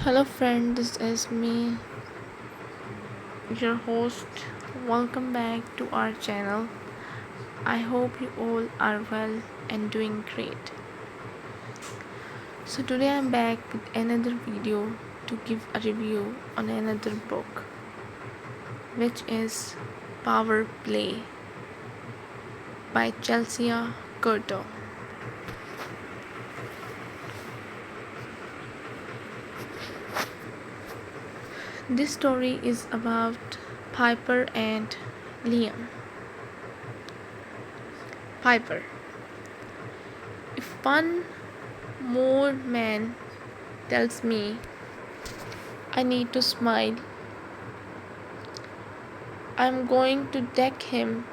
Hello, friend, this is me, your host. Welcome back to our channel. I hope you all are well and doing great. So, today I'm back with another video to give a review on another book, which is Power Play by Chelsea Curto. This story is about Piper and Liam. Piper. If one more man tells me I need to smile, I'm going to deck him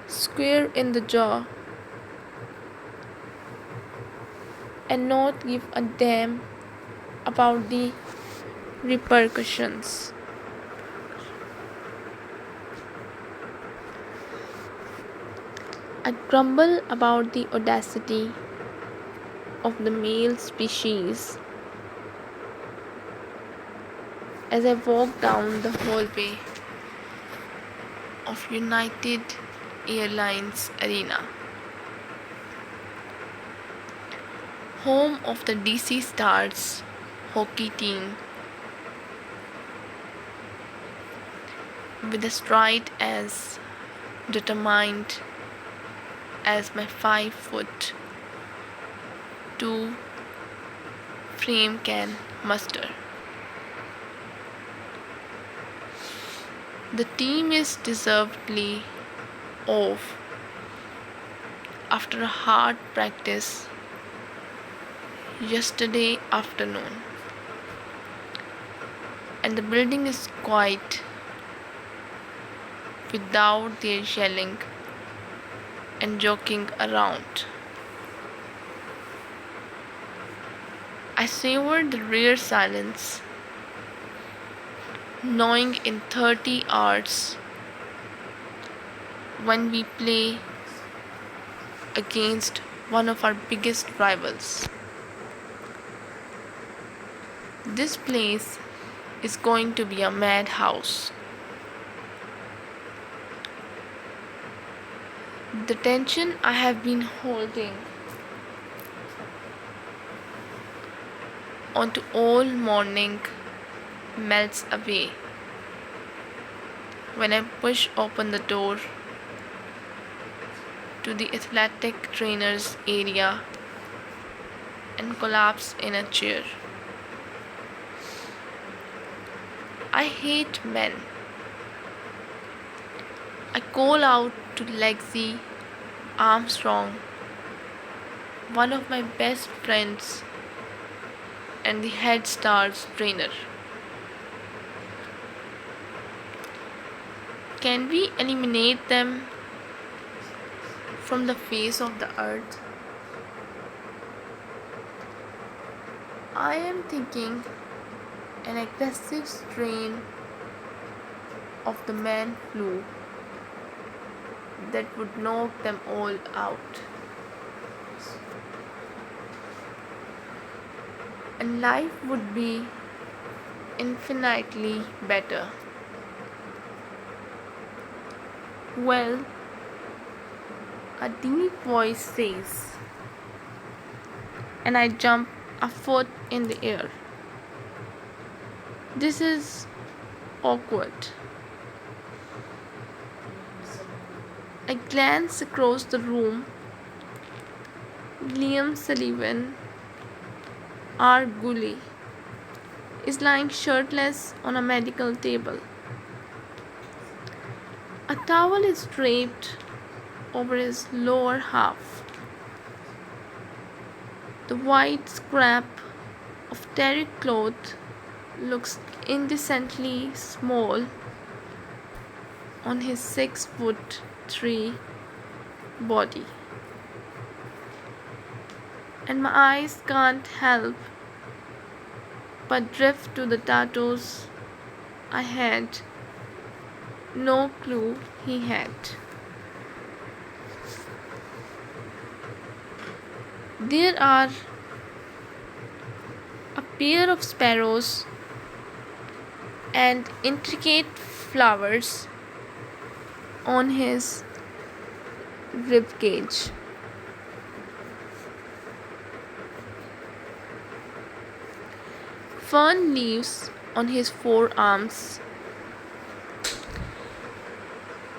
square in the jaw and not give a damn about the repercussions. I grumble about the audacity of the male species as I walk down the hallway of United Airlines Arena, home of the DC Stars hockey team, with a stride as determined as my 5 foot 2 frame can muster. The team is deservedly off after a hard practice yesterday afternoon, and the building is quiet without their yelling and joking around. I savor the rare silence, knowing in 30 hours when we play against one of our biggest rivals. This place is going to be a madhouse. The tension I have been holding onto all morning melts away when I push open the door to the athletic trainers area and collapse in a chair. I hate men. I call out to Lexi Armstrong, one of my best friends and the head stars trainer. Can we eliminate them from the face of the earth? I am thinking an aggressive strain of the man flu that would knock them all out. And life would be infinitely better. Well, a deep voice says, and I jump a foot in the air. This is awkward. I glance across the room. Liam Sullivan, our goalie, is lying shirtless on a medical table. A towel is draped over his lower half. The white scrap of terry cloth looks indecently small on his 6'3" body, and my eyes can't help but drift to the tattoos I had no clue he had. There are a pair of sparrows, and intricate flowers on his ribcage. Fern leaves on his forearms.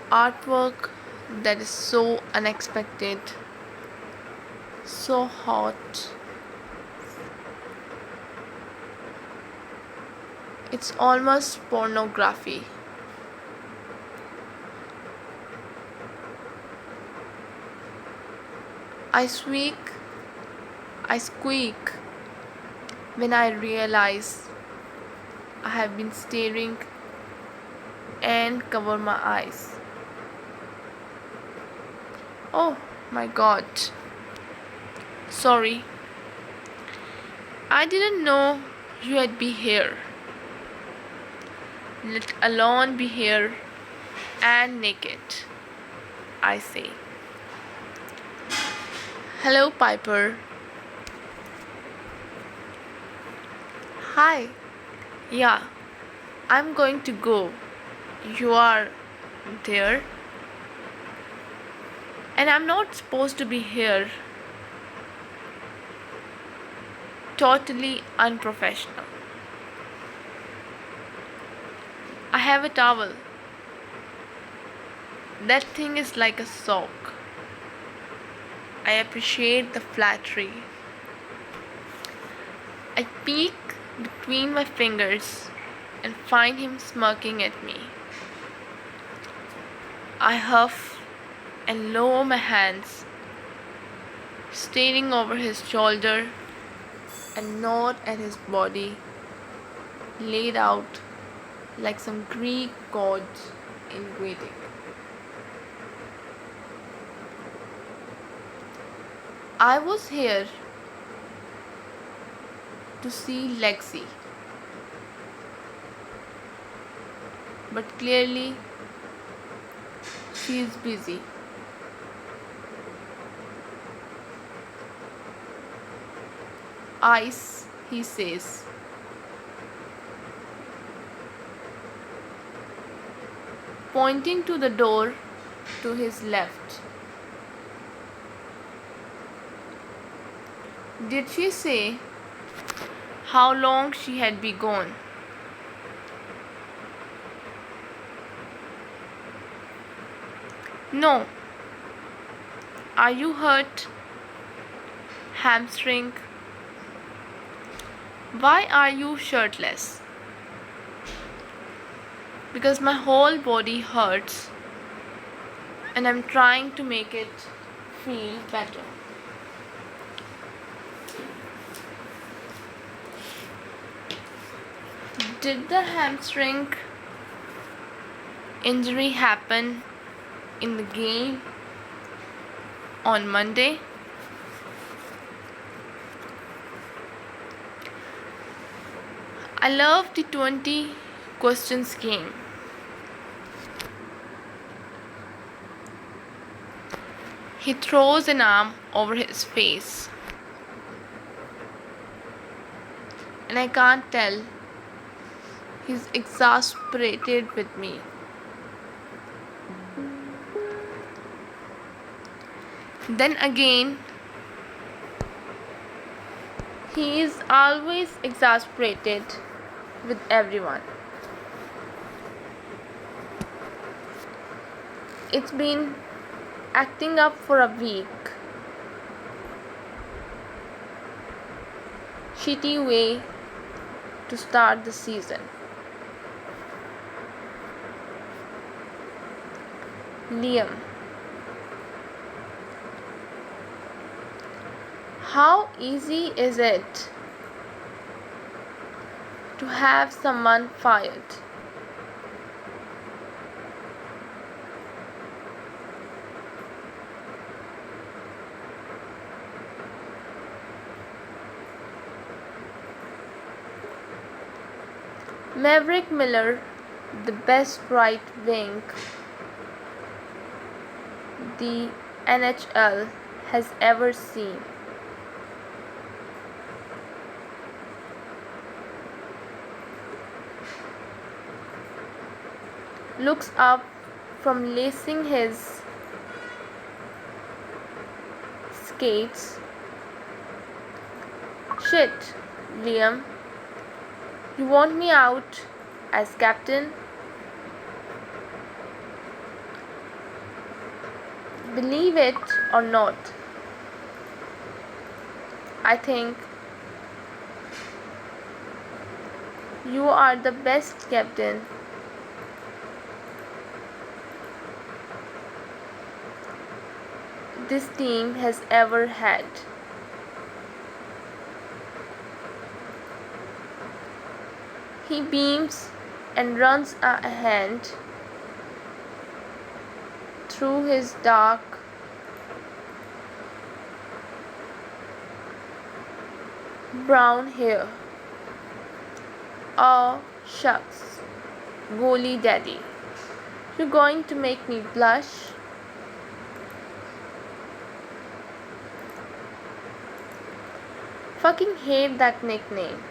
Artwork that is so unexpected, so hot. It's almost pornography. I squeak when I realize I have been staring and cover my eyes. Oh my god. Sorry. I didn't know you'd be here. Let alone be here and naked, I say. Hello, Piper. Hi. Yeah, I'm going to go. You are there? And I'm not supposed to be here. Totally unprofessional. I have a towel. That thing is like a sock. I appreciate the flattery. I peek between my fingers and find him smirking at me. I huff and lower my hands, staring over his shoulder and nod at his body, laid out like some Greek gods in waiting. I was here to see Lexi, but clearly she is busy. Ice, he says. Pointing to the door to his left. Did she say how long she had been gone? No. Are you hurt? Hamstring? Why are you shirtless? Because my whole body hurts and I'm trying to make it feel better. Did the hamstring injury happen in the game on Monday? I love the 20 questions game. He throws an arm over his face, and I can't tell. He's exasperated with me. Then again, he is always exasperated with everyone. It's been acting up for a week. Shitty way to start the season. Liam. How easy is it to have someone fired? Maverick Miller, the best right wing the NHL has ever seen. looks up from lacing his skates. Shit, Liam, you want me out as captain? Believe it or not, I think you are the best captain this team has ever had. He beams and runs a hand through his dark brown hair. Oh, shucks, goalie daddy, you're going to make me blush. Fucking hate that nickname.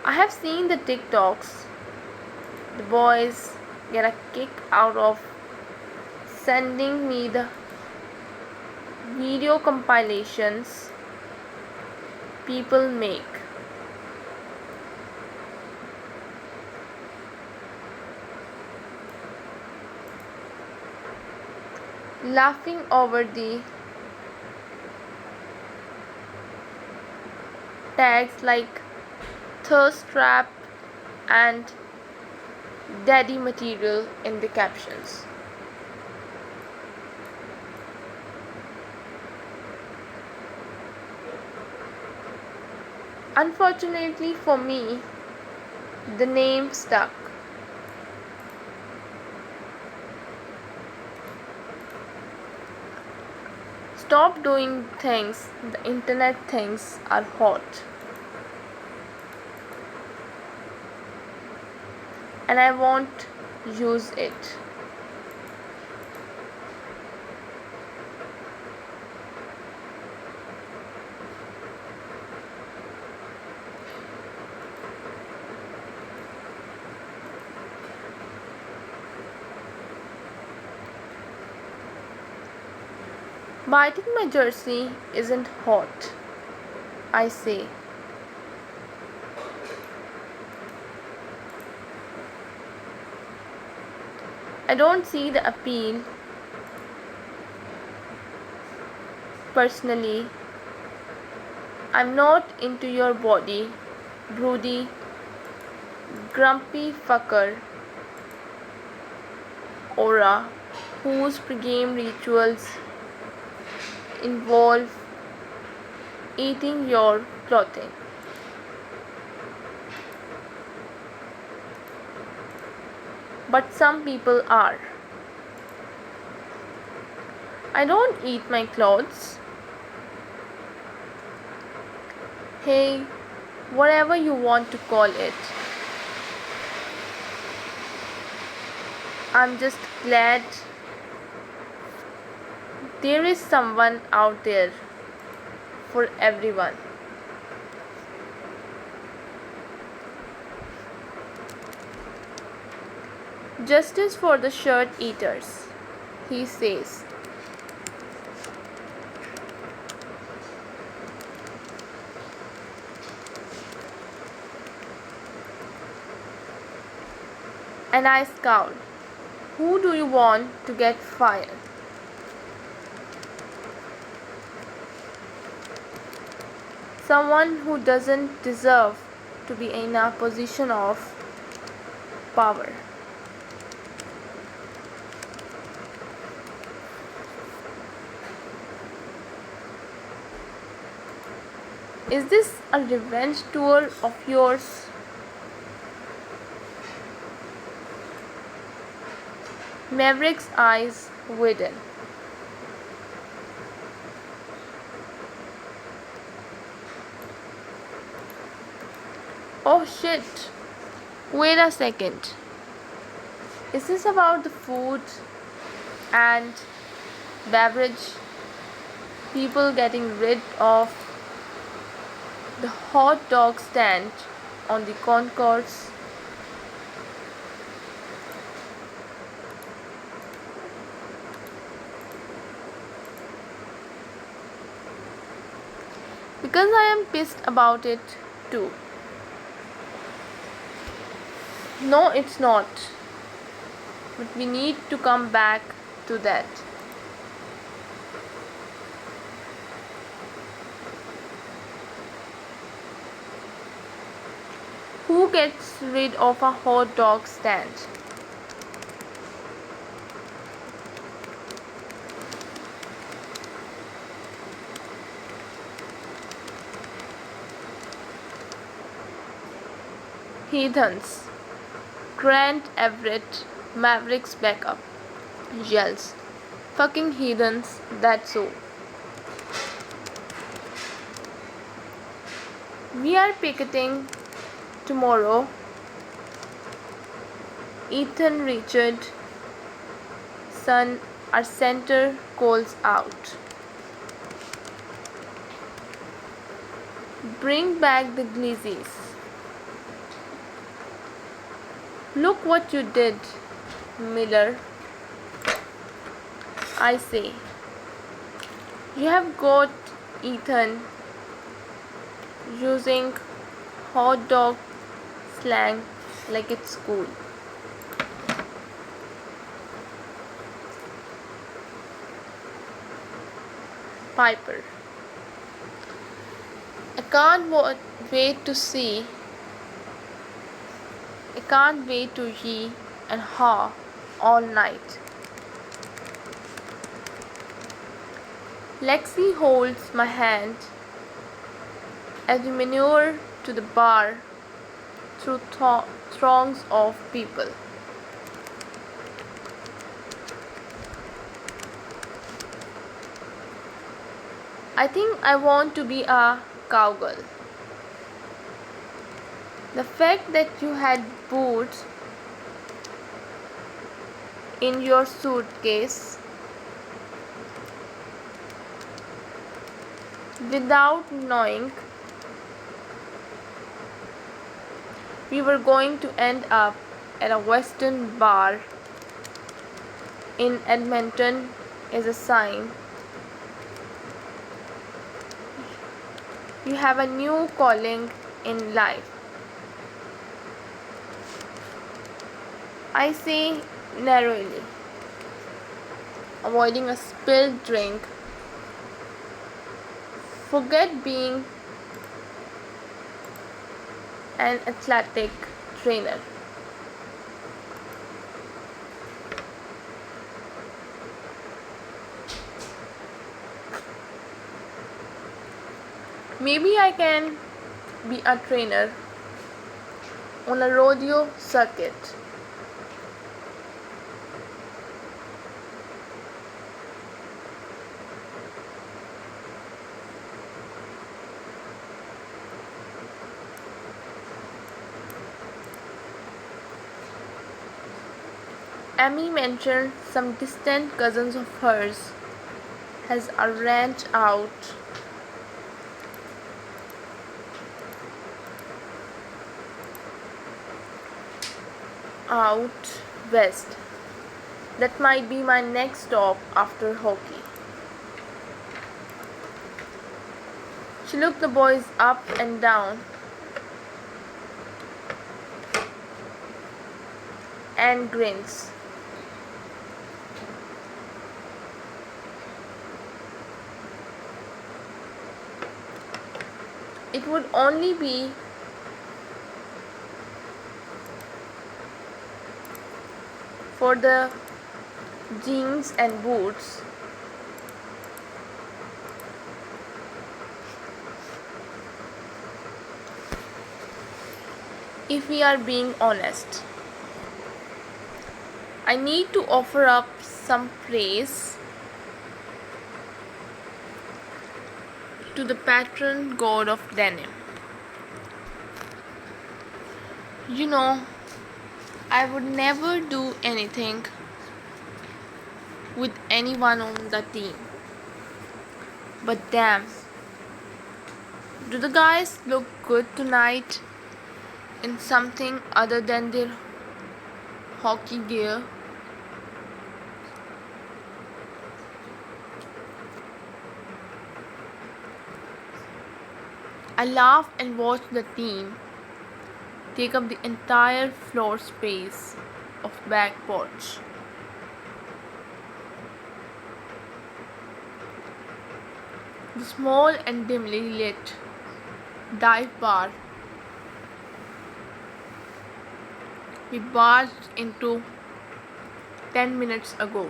I have seen the TikToks. The boys get a kick out of sending me the video compilations people make. Laughing over the tags like thirst trap and daddy material in the captions. Unfortunately for me, the name stuck. Stop doing things the internet thinks are hot. And I won't use it. Biting my jersey isn't hot, I say. I don't see the appeal. Personally, I'm not into your body, broody, grumpy fucker aura whose pregame rituals involve eating your clothing. But some people are. I don't eat my clothes. Hey, whatever you want to call it. I'm just glad there is someone out there for everyone. Justice for the shirt eaters, he says. And I scowl. Who do you want to get fired? Someone who doesn't deserve to be in a position of power. Is this a revenge tour of yours? Maverick's eyes widen. Oh shit! Wait a second. Is this about the food and beverage? People getting rid of the hot dog stand on the concourse. Because I am pissed about it too. No, it's not. But we need to come back to that. Who gets rid of a hot dog stand? Heathens. Grant Everett, Maverick's backup, yells. Fucking heathens, that's so. We are picketing tomorrow. Ethan Richard, son, our center, calls out. Bring back the glizzies. Look what you did, Miller. I say. You have got Ethan using hot dog slang like it's cool. Piper. I can't wait to see. I can't wait to he and ha all night. Lexi holds my hand as we maneuver to the bar through throngs of people. I think I want to be a cowgirl. The fact that you had boots in your suitcase without knowing we were going to end up at a western bar in Edmonton is a sign you have a new calling in life. I say narrowly, avoiding a spilled drink. Forget being an athletic trainer. Maybe I can be a trainer on a rodeo circuit. Amy mentioned some distant cousins of hers has a ranch out west. That might be my next stop after hockey. She looked the boys up and down and grins. It would only be for the jeans and boots. If we are being honest, I need to offer up some praise to the patron god of denim. You know, I would never do anything with anyone on the team. But damn, do the guys look good tonight? in something other than their hockey gear. I laugh and watch the team take up the entire floor space of back porch. The small and dimly lit dive bar we barged into 10 minutes ago.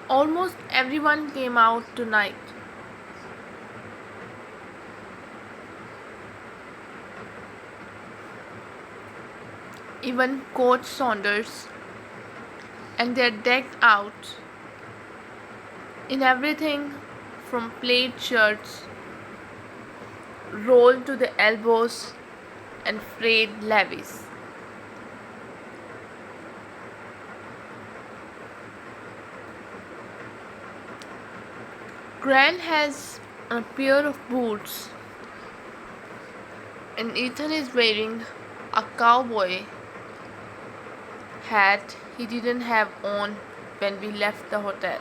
Almost everyone came out tonight. Even Coach Saunders, and they're decked out in everything from plaid shirts rolled to the elbows and frayed levis. Grant has a pair of boots, and Ethan is wearing a cowboy hat he didn't have on when we left the hotel.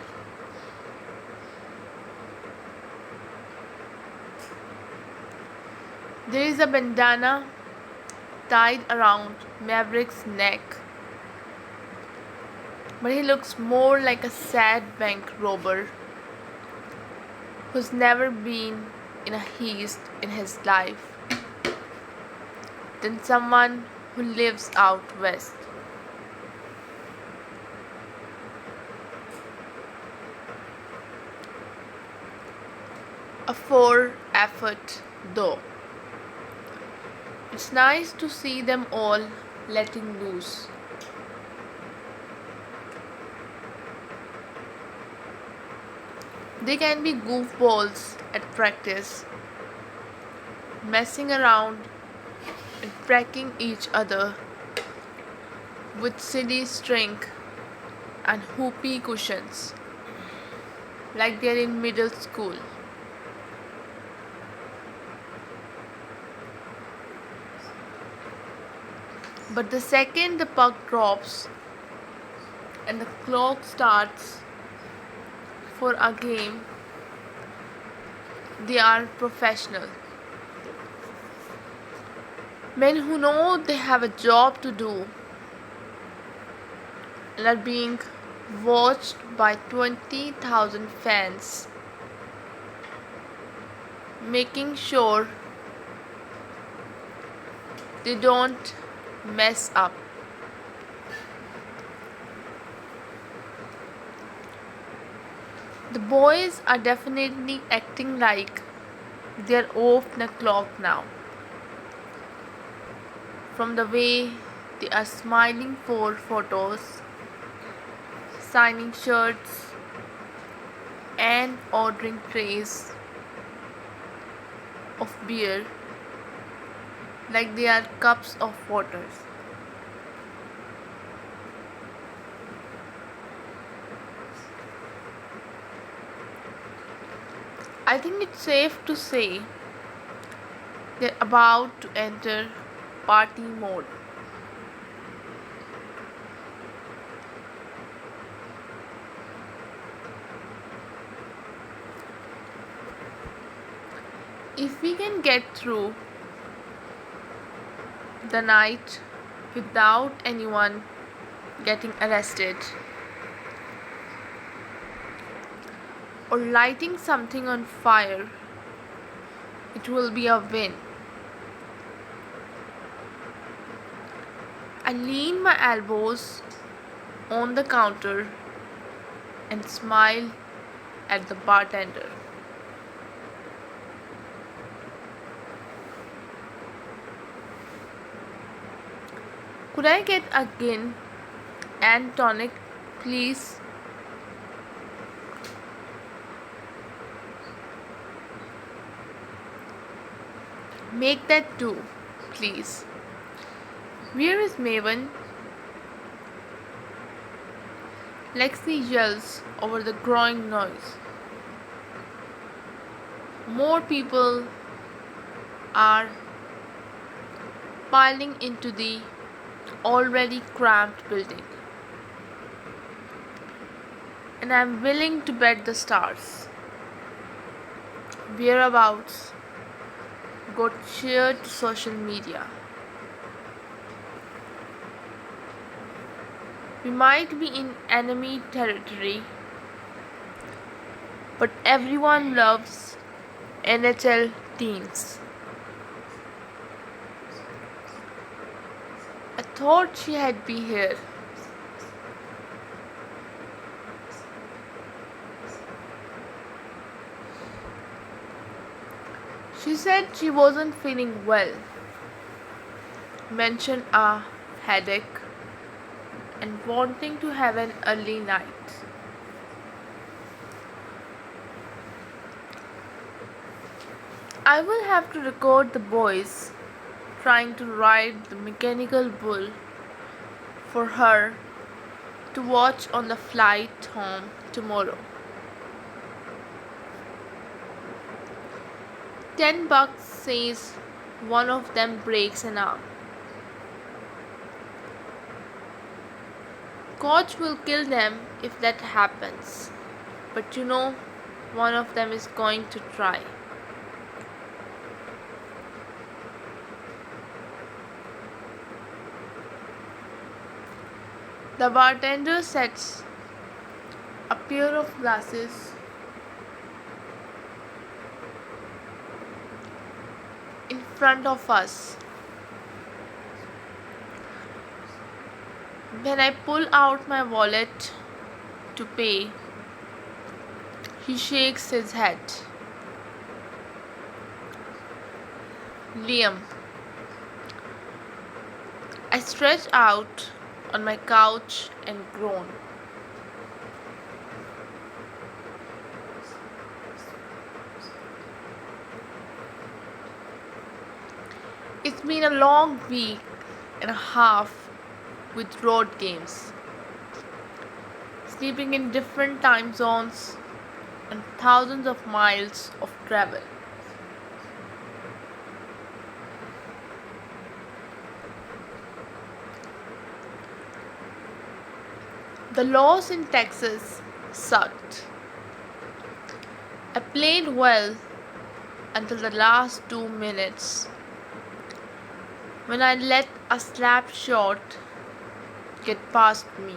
There is a bandana tied around Maverick's neck, but he looks more like a sad bank robber who's never been in a heist in his life than someone who lives out west. A poor effort, though. It's nice to see them all letting loose. They can be goofballs at practice, messing around and cracking each other with silly string and whoopee cushions like they're in middle school. But the second the puck drops and the clock starts for a game, they are professional. Men who know they have a job to do and are being watched by 20,000 fans, making sure they don't mess up. The boys are definitely acting like they're off the clock now. From the way they are smiling for photos, signing shirts, and ordering trays of beer like they are cups of waters. I think it's safe to say they're about to enter party mode. If we can get through the night without anyone getting arrested or lighting something on fire, it will be a win. I lean my elbows on the counter and smile at the bartender. Could I get a gin and tonic, please? Make that too, please. Where is Maven? Lexi yells over the growing noise. More people are piling into the already cramped building, and I'm willing to bet the stars. Whereabouts got shared to social media. We might be in enemy territory, but everyone loves NHL teams. I thought she had been here. She said she wasn't feeling well, mentioned a headache, and wanting to have an early night. I will have to record the boys trying to ride the mechanical bull for her to watch on the flight home tomorrow. $10 says one of them breaks an arm. Coach will kill them if that happens, but one of them is going to try. The bartender sets a pair of glasses in front of us. When I pull out my wallet to pay, he shakes his head. Liam. I stretch out on my couch and groan. It's been a long week and a half with road games, sleeping in different time zones, and thousands of miles of travel. The laws in Texas sucked. I played well until the last 2 minutes when I let a slap shot get past me.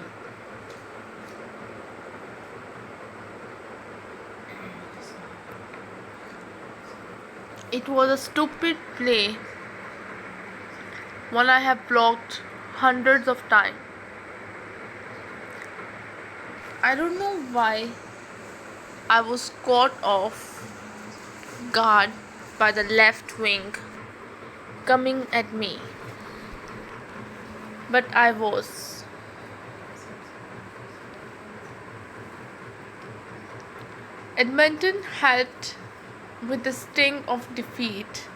It was a stupid play, one I have blocked hundreds of times. I don't know why I was caught off guard by the left wing coming at me, but I was. Edmonton helped with the sting of defeat.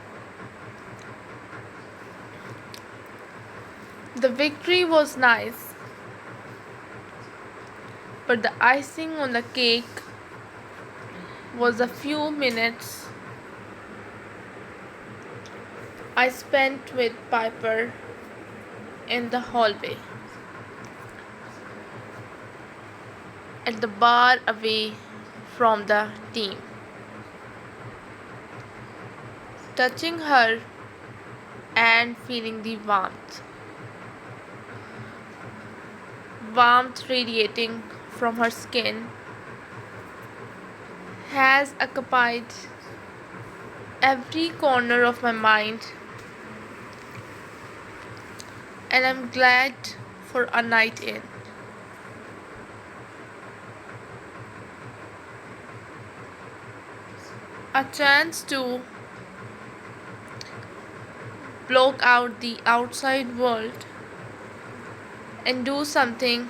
The victory was nice, but the icing on the cake was a few minutes I spent with Piper in the hallway, at the bar away from the team, touching her and feeling the warmth radiating from her skin has occupied every corner of my mind, and I'm glad for a night in. A chance to block out the outside world and do something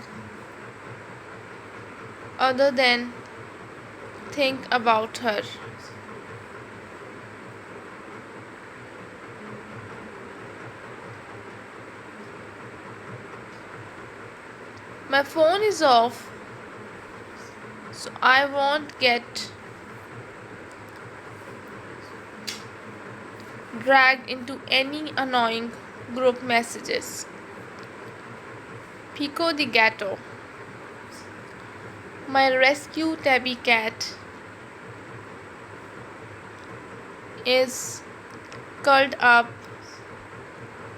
other than think about her. My phone is off, so I won't get dragged into any annoying group messages. Pico the Gato. My rescue tabby cat is curled up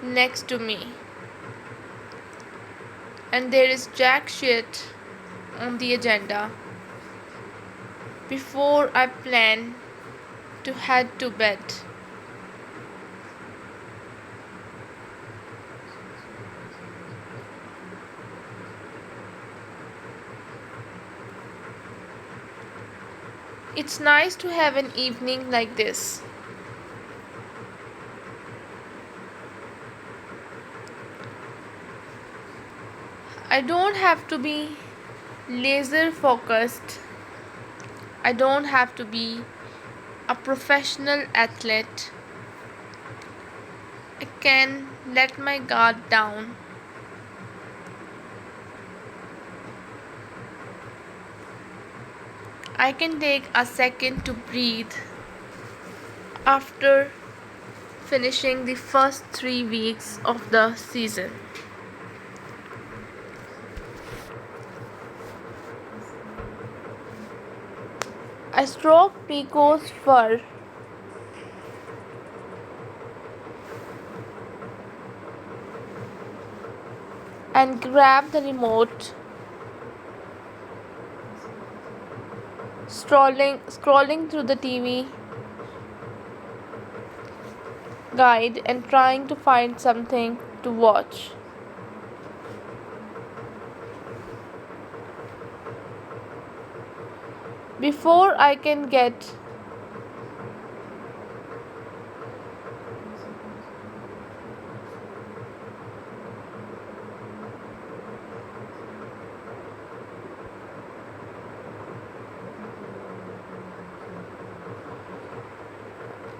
next to me, and there is jack shit on the agenda before I plan to head to bed. It's nice to have an evening like this. I don't have to be laser focused. I don't have to be a professional athlete. I can let my guard down. I can take a second to breathe after finishing the first 3 weeks of the season. I stroked Pico's fur and grabbed the remote, scrolling through the TV guide and trying to find something to watch. Before I can get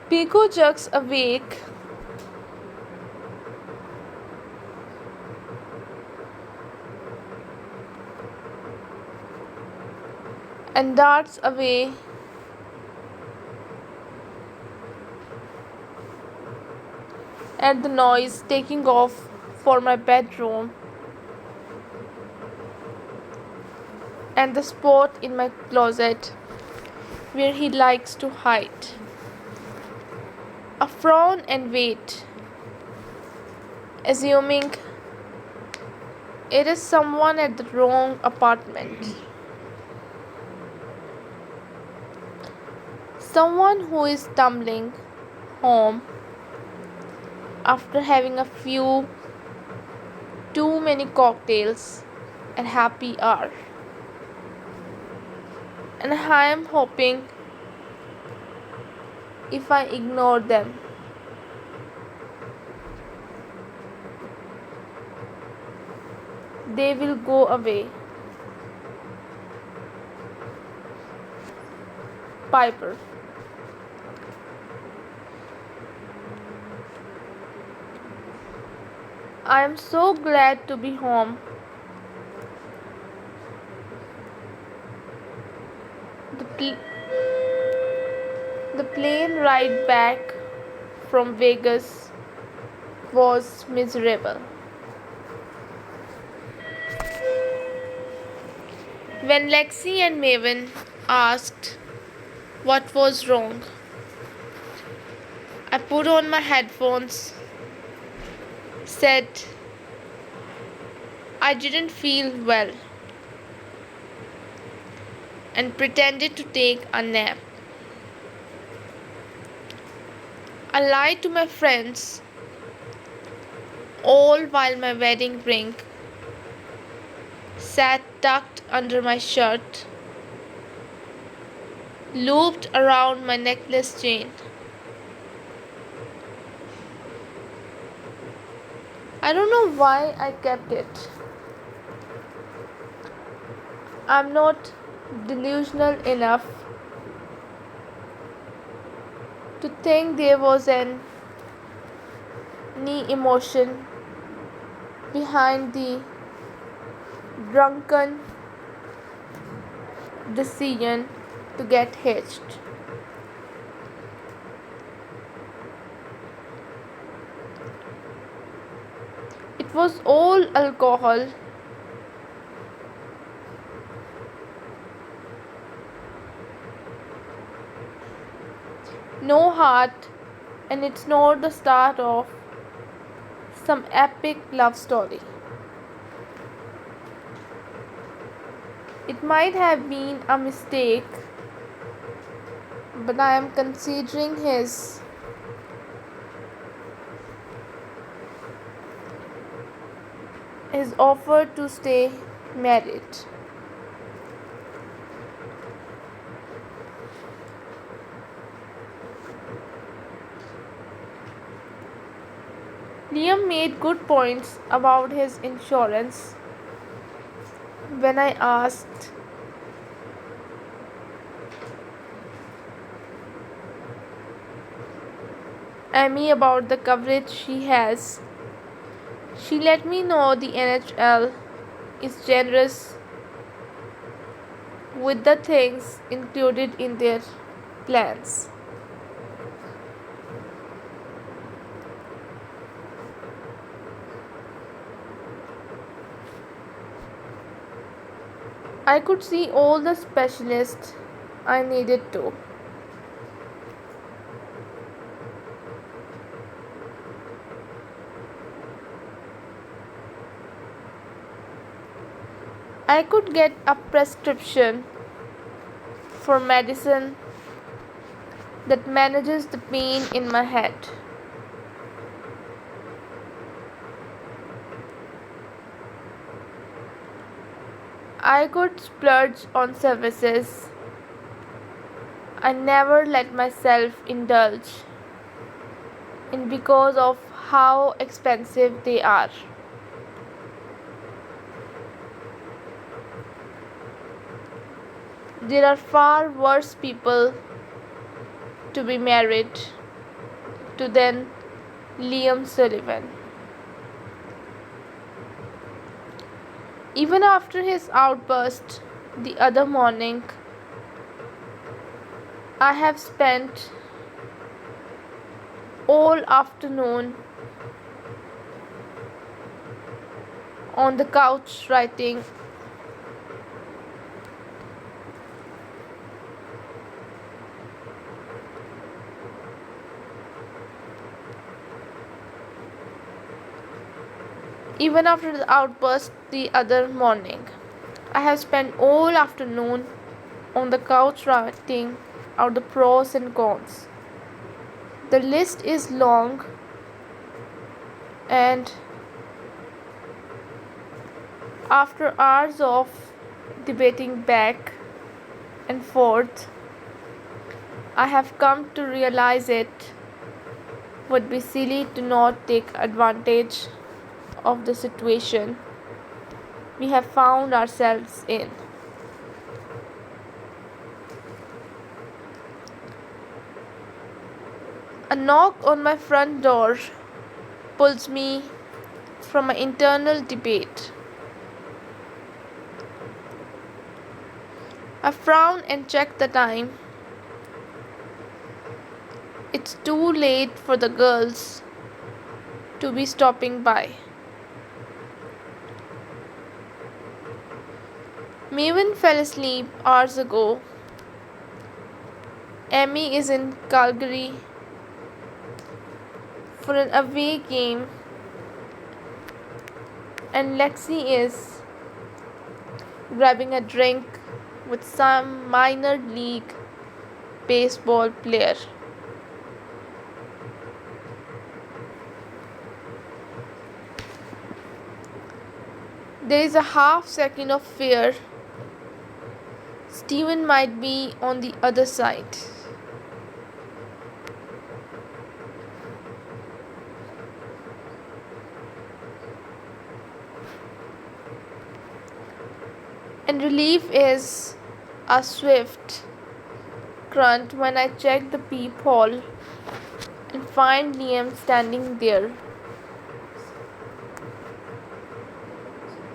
Pico jerks awake and darts away at the noise, taking off for my bedroom and the spot in my closet where he likes to hide. A frown and wait, assuming it is someone at the wrong apartment. Someone who is tumbling home after having a few too many cocktails and happy hour. And I am hoping if I ignore them, they will go away. Piper. I am so glad to be home. The plane ride back from Vegas was miserable. When Lexi and Maven asked what was wrong, I put on my headphones, said I didn't feel well, and pretended to take a nap. I lied to my friends, all while my wedding ring sat tucked under my shirt, looped around my necklace chain. I don't know why I kept it. I'm not delusional enough to think there was any emotion behind the drunken decision to get hitched. was all alcohol. No heart, and it's not the start of some epic love story. It might have been a mistake, but I am considering his offer to stay married. Liam made good points about his insurance when I asked Amy about the coverage she has. She let me know the NHL is generous with the things included in their plans. I could see all the specialists I needed to. I could get a prescription for medicine that manages the pain in my head. I could splurge on services I never let myself indulge in because of how expensive they are. There are far worse people to be married to than Liam Sullivan. Even after his outburst the other morning, I have spent all afternoon on the couch writing. Even after the outburst the other morning, I have spent all afternoon on the couch writing out the pros and cons. The list is long, and after hours of debating back and forth, I have come to realize it would be silly to not take advantage of the situation we have found ourselves in. A knock on my front door pulls me from my internal debate. I frown and check the time. It's too late for the girls to be stopping by. Maven fell asleep hours ago. Amy is in Calgary for an away game, and Lexi is grabbing a drink with some minor league baseball player. There is a half second of fear Steven might be on the other side. And relief is a swift grunt when I check the peephole and find Liam standing there,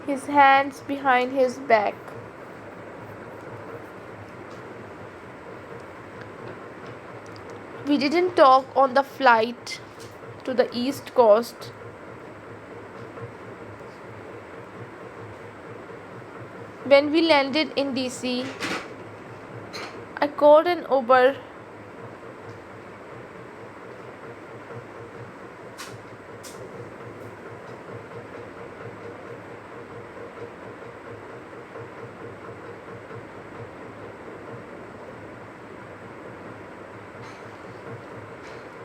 his hands behind his back. We didn't talk on the flight to the East Coast, When we landed in DC, I called an Uber.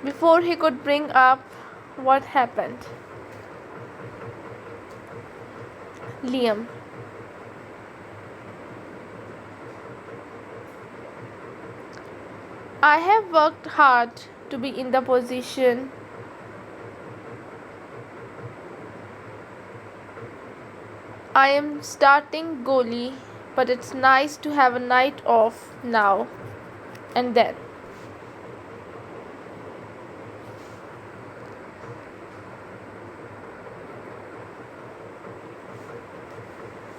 Before he could bring up what happened. Liam. I have worked hard to be in the position I am starting goalie, but it's nice to have a night off now and then.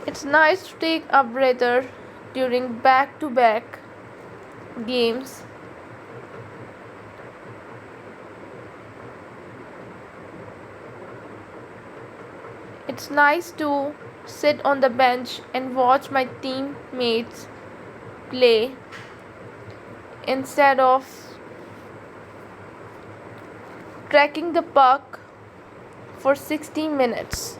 It's nice to take a breather during back-to-back games. It's nice to sit on the bench and watch my teammates play instead of tracking the puck for 60 minutes.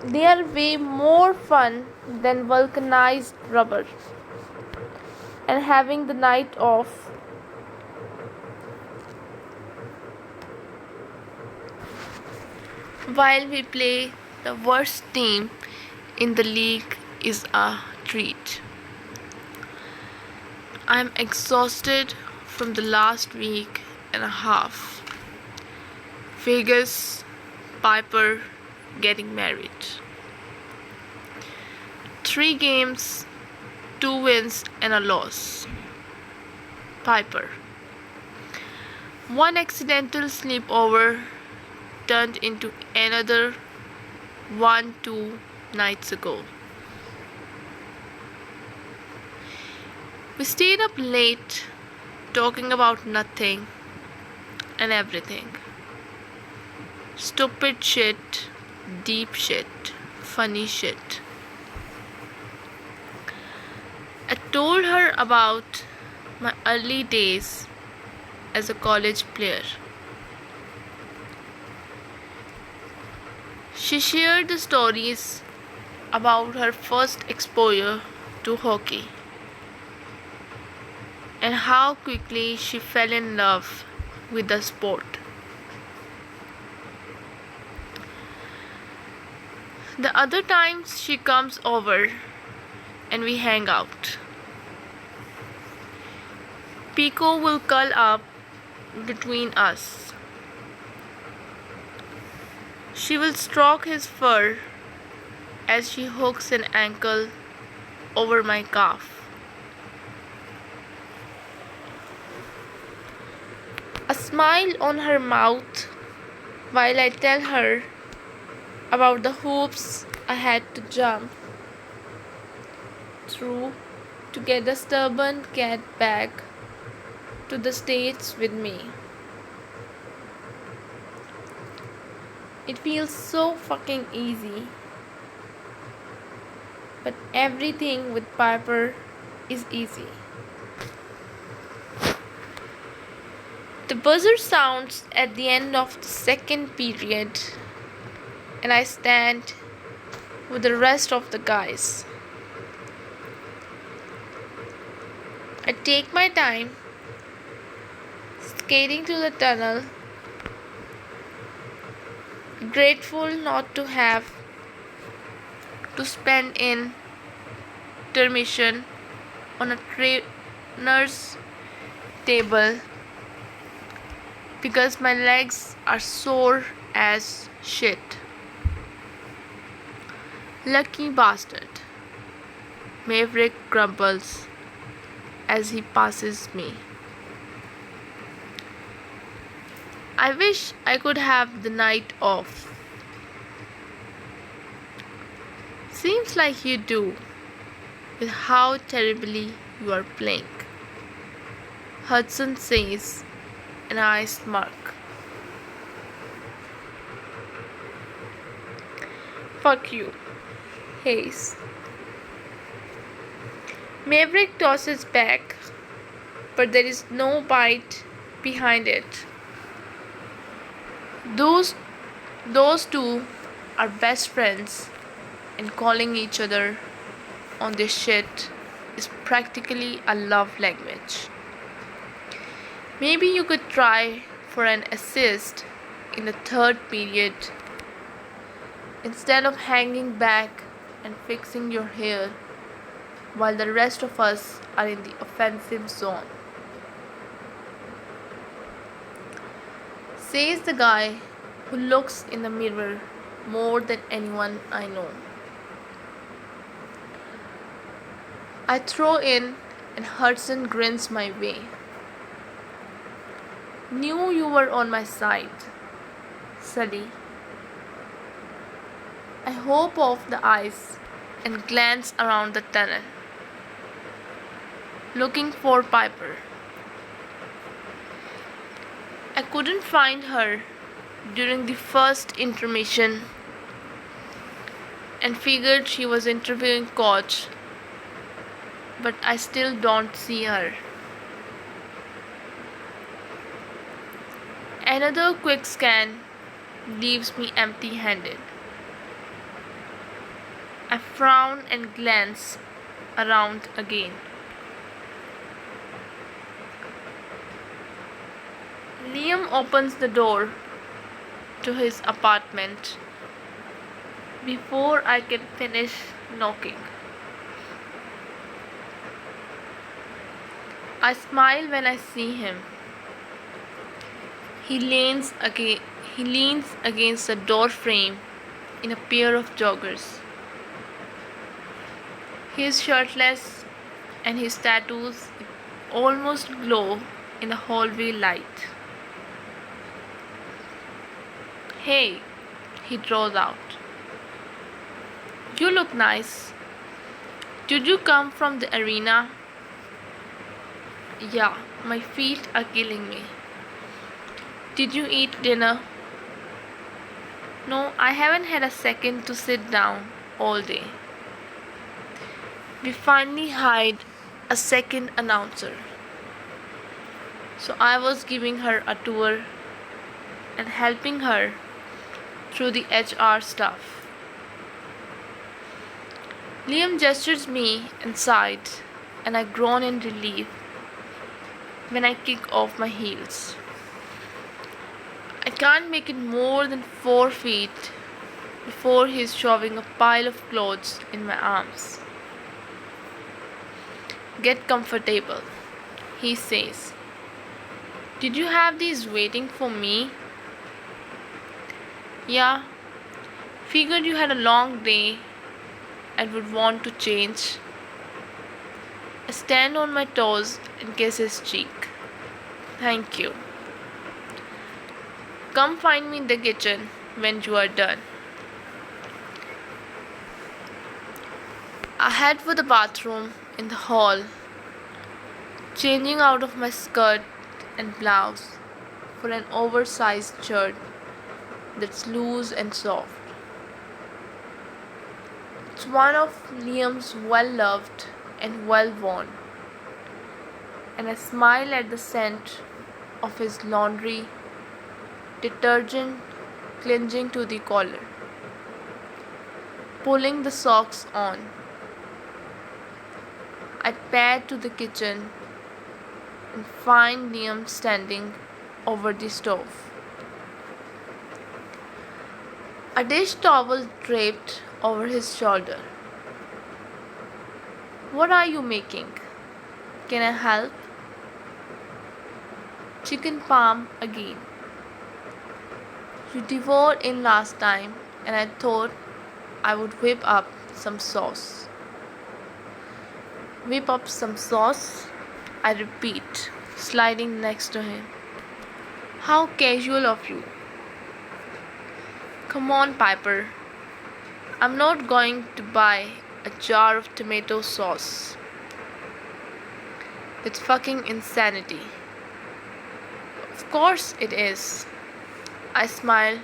They are way more fun than vulcanized rubber. And having the night off while we play the worst team in the league is a treat. I'm exhausted from the last week and a half. Vegas, Piper, getting married. 3 games, 2 wins and a loss. Piper. 1 accidental sleepover turned into another 1-2 nights ago. We stayed up late talking about nothing and everything. Stupid shit, deep shit, funny shit. I told her about my early days as a college player. She shared the stories about her first exposure to hockey and how quickly she fell in love with the sport. The other times she comes over and we hang out. Pico will curl up between us. She will stroke his fur as she hooks an ankle over my calf. A smile on her mouth while I tell her about the hoops I had to jump through to get the stubborn cat back to the States with me. It feels so fucking easy. But everything with Piper is easy. The buzzer sounds at the end of the second period, and I stand with the rest of the guys. I take my time skating to the tunnel, grateful not to have to spend in intermission on a trainer's table because my legs are sore as shit. Lucky bastard, Maverick grumbles as he passes me. I wish I could have the night off. Seems like you do, with how terribly you are playing. Hudson says, and I smirk. Fuck you, Hayes. Maverick tosses back, but there is no bite behind it. Those two are best friends, and calling each other on this shit is practically a love language. Maybe you could try for an assist in the third period instead of hanging back and fixing your hair while the rest of us are in the offensive zone. Says the guy who looks in the mirror more than anyone I know. I throw in and Hudson grins my way. Knew you were on my side, Sully. I hope off the ice and glance around the tunnel, looking for Piper. I couldn't find her during the first intermission and figured she was interviewing coach, but I still don't see her. Another quick scan leaves me empty-handed. I frown and glance around again. Liam opens the door to his apartment before I can finish knocking. I smile when I see him. He leans against the door frame in a pair of joggers. He is shirtless and his tattoos almost glow in the hallway light. Hey, he draws out. You look nice. Did you come from the arena? Yeah, my feet are killing me. Did you eat dinner? No, I haven't had a second to sit down all day. We finally hired a second announcer. So I was giving her a tour and helping her through the HR stuff. Liam gestures me inside and I groan in relief when I kick off my heels. I can't make it more than 4 feet before he's shoving a pile of clothes in my arms. Get comfortable, he says. Did you have these waiting for me? Yeah, figured you had a long day and would want to change. I stand on my toes and kiss his cheek. Thank you. Come find me in the kitchen when you are done. I head for the bathroom in the hall, changing out of my skirt and blouse for an oversized shirt that's loose and soft. It's one of Liam's well-loved and well-worn, and I smile at the scent of his laundry detergent clinging to the collar. Pulling the socks on, I pad to the kitchen and find Liam standing over the stove. A dish towel draped over his shoulder. What are you making? Can I help? Chicken parm again. You devoured in last time and I thought I would whip up some sauce. Whip up some sauce? I repeat, sliding next to him. How casual of you. Come on, Piper. I'm not going to buy a jar of tomato sauce. It's fucking insanity. Of course it is. I smile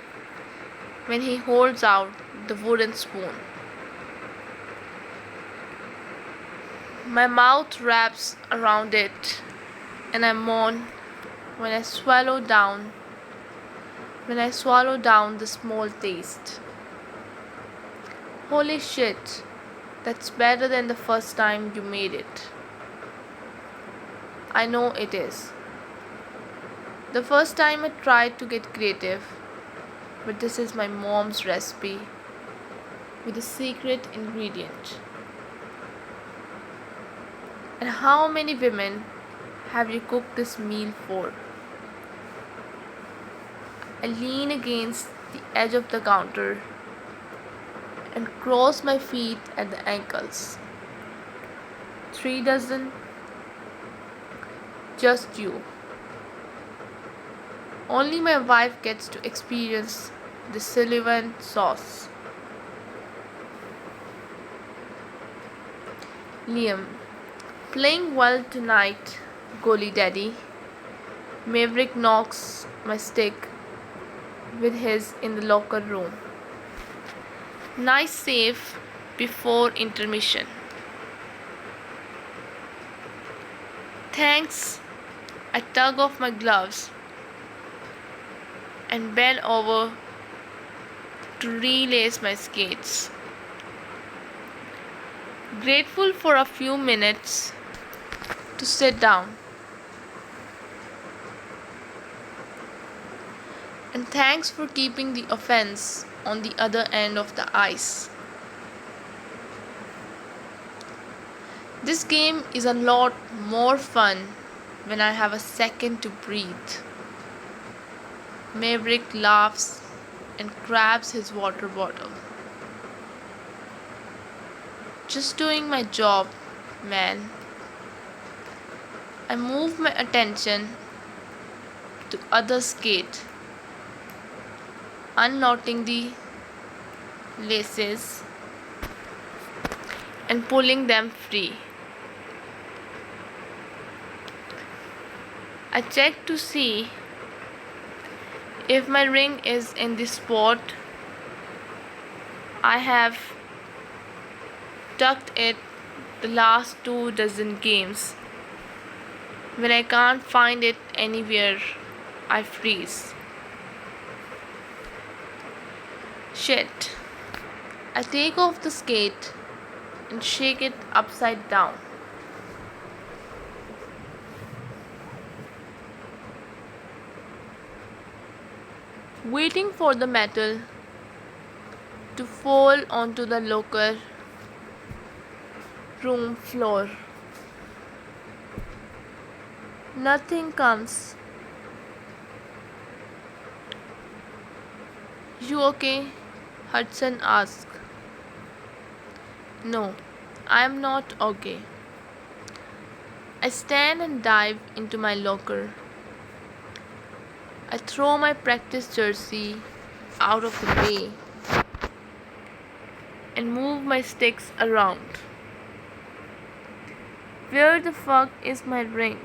when he holds out the wooden spoon. My mouth wraps around it and I moan when I swallow down the small taste. Holy shit, that's better than the first time you made it. I know it is. The first time I tried to get creative, but this is my mom's recipe with a secret ingredient. And how many women have you cooked this meal for? I lean against the edge of the counter and cross my feet at the ankles. 3 dozen? Just you. Only my wife gets to experience the Sullivan sauce. Liam, playing well tonight, goalie daddy. Maverick knocks my stick with his in the locker room. Nice save before intermission. Thanks. I tug off my gloves and bend over to relace my skates. Grateful for a few minutes to sit down. And thanks for keeping the offense on the other end of the ice. This game is a lot more fun when I have a second to breathe. Maverick laughs and grabs his water bottle. Just doing my job, man. I move my attention to other skate, unknotting the laces and pulling them free. I check to see if my ring is in the spot. I have tucked it the last 2 dozen games. When I can't find it anywhere, I freeze. Shit. I take off the skate and shake it upside down. Waiting for the metal to fall onto the locker room floor. Nothing comes. You okay? Hudson asked. No, I am not okay. I stand and dive into my locker. I throw my practice jersey out of the way and move my sticks around. Where the fuck is my ring?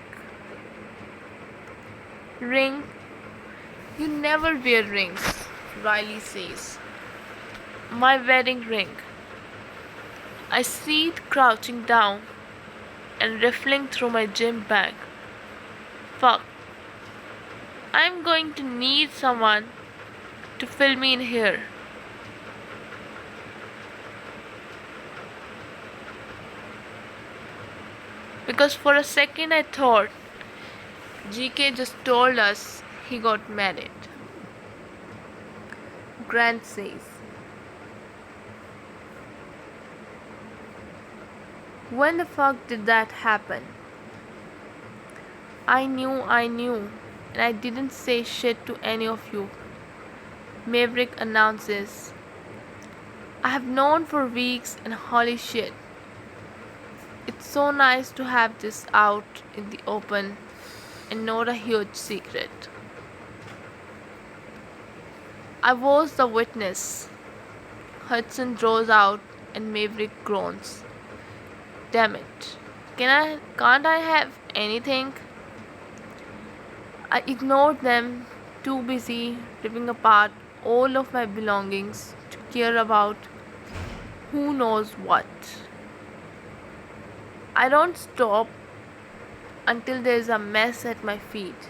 Ring? You never wear rings, Riley says. My wedding ring. I see it crouching down and riffling through my gym bag. Fuck. I'm going to need someone to fill me in here. Because for a second I thought GK just told us he got married. Grant says. When the fuck did that happen? I knew, and I didn't say shit to any of you. Maverick announces. I have known for weeks and holy shit. It's so nice to have this out in the open and not a huge secret. I was the witness. Hudson draws out and Maverick groans. Damn it. Can't I have anything? I ignored them, too busy ripping apart all of my belongings to care about who knows what. I don't stop until there's a mess at my feet,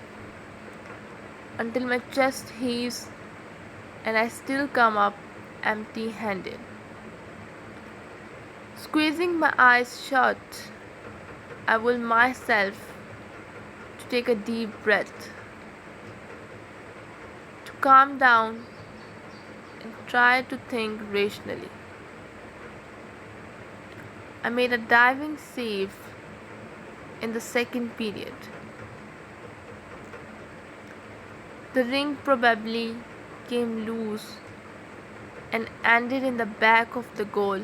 until my chest heaves and I still come up empty handed. Squeezing my eyes shut, I will myself to take a deep breath, to calm down and try to think rationally. I made a diving save in the second period. The ring probably came loose and ended in the back of the goal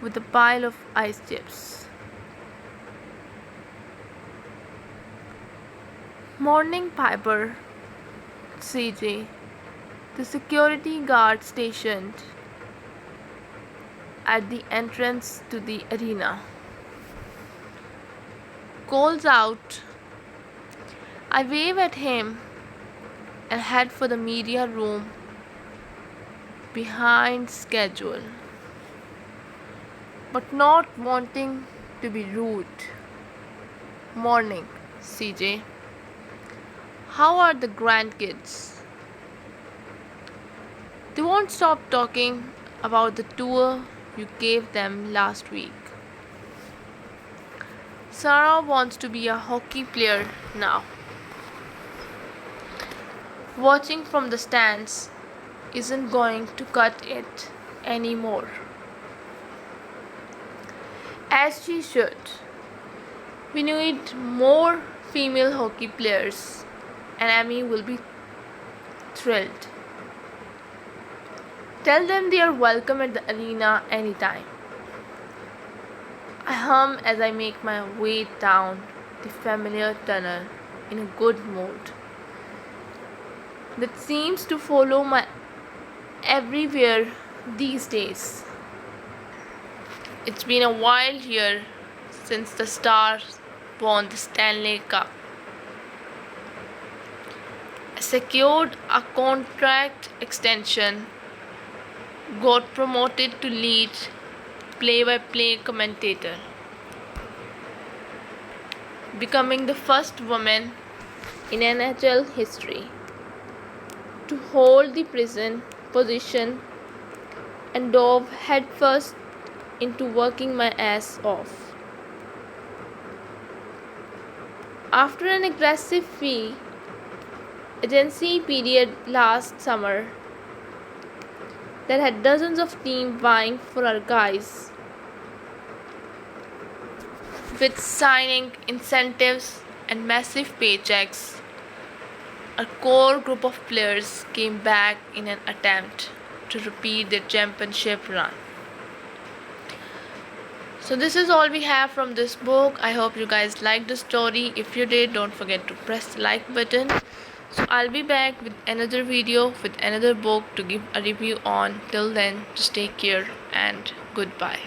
with a pile of ice chips. Morning Piper, CJ, the security guard stationed at the entrance to the arena, calls out. I wave at him and head for the media room behind schedule, but not wanting to be rude. Morning, CJ. How are the grandkids? They won't stop talking about the tour you gave them last week. Sarah wants to be a hockey player now. Watching from the stands isn't going to cut it anymore. As she should. We need more female hockey players, and Amy will be thrilled. Tell them they are welcome at the arena anytime. I hum as I make my way down the familiar tunnel in a good mood that seems to follow my everywhere these days. It's been a while here since the Stars won the Stanley Cup. I secured a contract extension, got promoted to lead play-by-play commentator, becoming the first woman in NHL history to hold the prison position and dove headfirst into working my ass off. After an aggressive free agency period last summer that had dozens of teams vying for our guys, with signing incentives and massive paychecks, our core group of players came back in an attempt to repeat their championship run. So this is all we have from this book. I hope you guys liked the story. If you did, don't forget to press the like button. So I'll be back with another video with another book to give a review on. Till then, just take care and goodbye.